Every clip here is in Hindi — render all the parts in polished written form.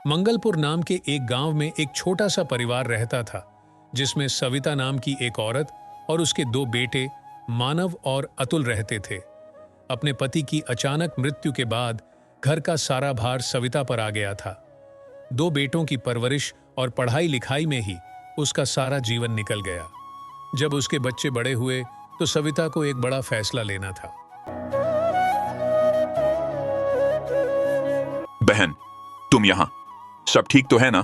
मंगलपुर नाम के एक गांव में एक छोटा सा परिवार रहता था, जिसमें सविता नाम की एक औरत और उसके दो बेटे मानव और अतुल रहते थे। अपने पति की अचानक मृत्यु के बाद घर का सारा भार सविता पर आ गया था। दो बेटों की परवरिश और पढ़ाई लिखाई में ही उसका सारा जीवन निकल गया। जब उसके बच्चे बड़े हुए तो सविता को एक बड़ा फैसला लेना था। बहन, तुम यहाँ, सब ठीक तो है ना?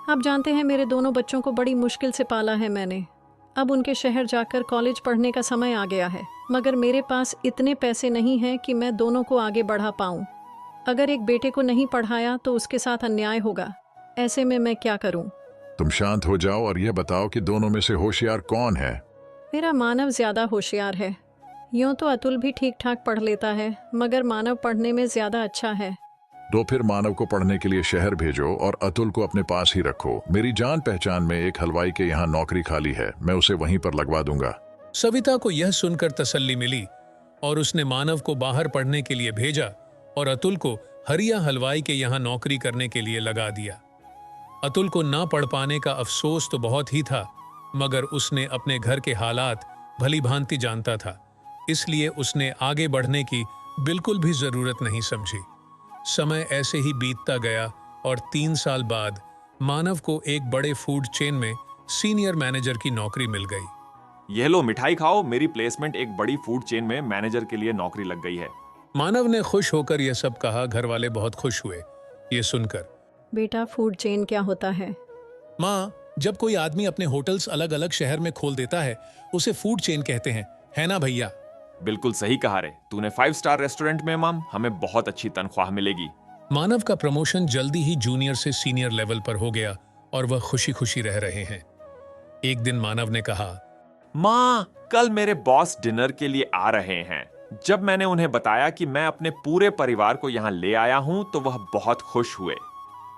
आप जानते हैं मेरे दोनों बच्चों को बड़ी मुश्किल से पाला है मैंने। अब उनके शहर जाकर कॉलेज पढ़ने का समय आ गया है, मगर मेरे पास इतने पैसे नहीं हैं कि मैं दोनों को आगे बढ़ा पाऊं। अगर एक बेटे को नहीं पढ़ाया तो उसके साथ अन्याय होगा। ऐसे में मैं क्या करूं? तुम शांत हो जाओ और ये बताओ कि दोनों में से होशियार कौन है? मेरा मानव ज्यादा होशियार है। यूं तो अतुल भी ठीक ठाक पढ़ लेता है, मगर मानव पढ़ने में ज्यादा अच्छा है। तो फिर मानव को पढ़ने के लिए शहर भेजो और अतुल को अपने पास ही रखो। मेरी जान पहचान में एक हलवाई के यहाँ नौकरी खाली है, मैं उसे वहीं पर लगवा दूंगा। सविता को यह सुनकर तसल्ली मिली और उसने मानव को बाहर पढ़ने के लिए भेजा और अतुल को हरिया हलवाई के यहाँ नौकरी करने के लिए लगा दिया। अतुल को ना पढ़ पाने का अफसोस तो बहुत ही था, मगर उसने अपने घर के हालात भली भांति जानता था, इसलिए उसने आगे बढ़ने की बिल्कुल भी जरूरत नहीं समझी। समय ऐसे ही बीतता गया और 3 साल बाद मानव को एक बड़े फूड चेन में सीनियर मैनेजर की नौकरी मिल गई। यह लो मिठाई खाओ, मेरी प्लेसमेंट एक बड़ी फूड चेन में मैनेजर के लिए नौकरी लग गई है। मानव ने खुश होकर यह सब कहा। घर वाले बहुत खुश हुए ये सुनकर। बेटा, फूड चेन क्या होता है? माँ, जब कोई आदमी अपने होटल्स अलग अलग शहर में खोल देता है उसे फूड चेन कहते हैं, है ना भैया? बिल्कुल सही कहा रे तूने। 5 स्टार रेस्टोरेंट में माम हमें बहुत अच्छी तनख्वाह मिलेगी। मानव का प्रमोशन जल्दी ही जूनियर से सीनियर लेवल पर हो गया और वह खुशी खुशी रह रहे हैं। एक दिन मानव ने कहा, माँ, कल मेरे बॉस डिनर के लिए आ रहे हैं। जब मैंने उन्हें बताया कि मैं अपने पूरे परिवार को यहाँ ले आया हूँ तो वह बहुत खुश हुए।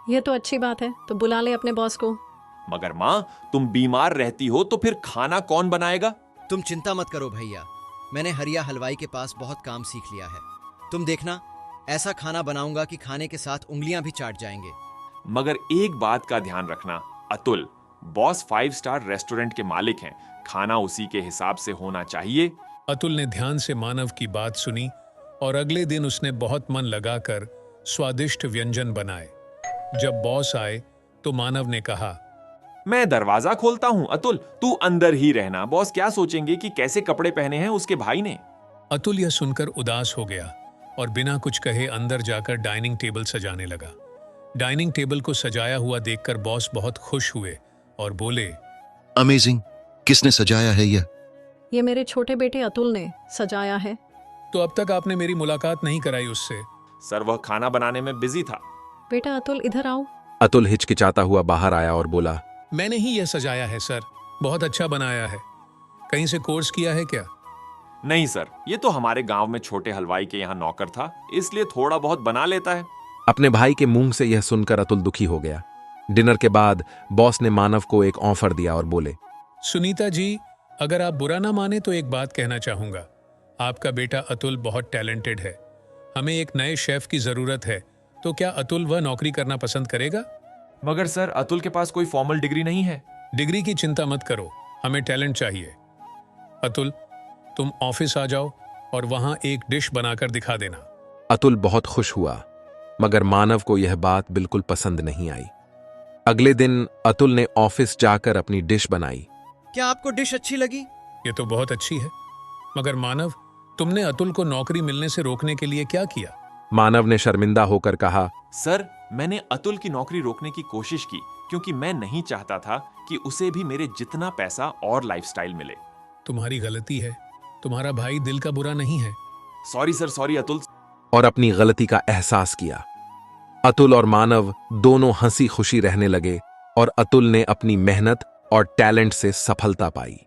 यह तो अच्छी बात है, तो बुला ले अपने बॉस को। मगर माँ, तुम बीमार रहती हो तो फिर खाना कौन बनाएगा? तुम चिंता मत करो भैया, मैंने हरिया हलवाई के पास बहुत काम सीख लिया है। तुम देखना, ऐसा खाना बनाऊंगा कि खाने के साथ उंगलियां भी चाट जाएंगे। मगर एक बात का ध्यान रखना अतुल, बॉस 5 स्टार रेस्टोरेंट के मालिक हैं, खाना उसी के हिसाब से होना चाहिए। अतुल ने ध्यान से मानव की बात सुनी और अगले दिन उसने बहुत मन लगाकर स्वादिष्ट व्यंजन बनाए। जब बॉस आए तो मानव ने कहा, मैं दरवाजा खोलता हूँ, अतुल तू अंदर ही रहना। बॉस क्या सोचेंगे कि कैसे कपड़े पहने हैं उसके भाई ने। अतुल यह सुनकर उदास हो गया और बिना कुछ कहे अंदर जाकर डाइनिंग टेबल सजाने लगा। डाइनिंग टेबल को सजाया हुआ देखकर बॉस बहुत खुश हुए और बोले, अमेजिंग, किसने सजाया है यह? ये मेरे छोटे बेटे अतुल ने सजाया है। तो अब तक आपने मेरी मुलाकात नहीं कराई उससे? सर, वह खाना बनाने में बिजी था। बेटा अतुल, इधर आओ। अतुल हिचकिचाता हुआ बाहर आया और बोला, मैंने ही यह सजाया है सर, बहुत अच्छा बनाया है। कहीं से कोर्स किया है क्या? नहीं सर, ये तो हमारे गांव में छोटे हलवाई के यहाँ नौकर था, इसलिए थोड़ा बहुत बना लेता है। अपने भाई के मुंह से यह सुनकर अतुल दुखी हो गया। डिनर के बाद बॉस ने मानव को एक ऑफर दिया और बोले, सुनीता जी, अगर आप बुरा ना माने तो एक बात कहना चाहूंगा। आपका बेटा अतुल बहुत टैलेंटेड है, हमें एक नए शेफ की जरूरत है, तो क्या अतुल वह नौकरी करना पसंद करेगा? मगर सर, अतुल के पास कोई फॉर्मल डिग्री नहीं है। डिग्री की चिंता मत करो, हमें टैलेंट चाहिए। अतुल, तुम ऑफिस आ जाओ और वहां एक डिश बनाकर दिखा देना। अतुल बहुत खुश हुआ, मगर मानव को यह बात बिल्कुल पसंद नहीं आई। अगले दिन अतुल ने ऑफिस जाकर अपनी डिश बनाई। क्या आपको डिश अच्छी लगी? ये तो बहुत अच्छी है, मगर मानव, तुमने अतुल को नौकरी मिलने से रोकने के लिए क्या किया? मानव ने शर्मिंदा होकर कहा, सर, मैंने अतुल की नौकरी रोकने की कोशिश की क्योंकि मैं नहीं चाहता था कि उसे भी मेरे जितना पैसा और लाइफस्टाइल मिले। तुम्हारी गलती है, तुम्हारा भाई दिल का बुरा नहीं है। Sorry sir, sorry Atul. और अपनी गलती का एहसास किया। अतुल और मानव दोनों हंसी खुशी रहने लगे और अतुल ने अपनी मेहनत और टैलेंट से सफलता पाई।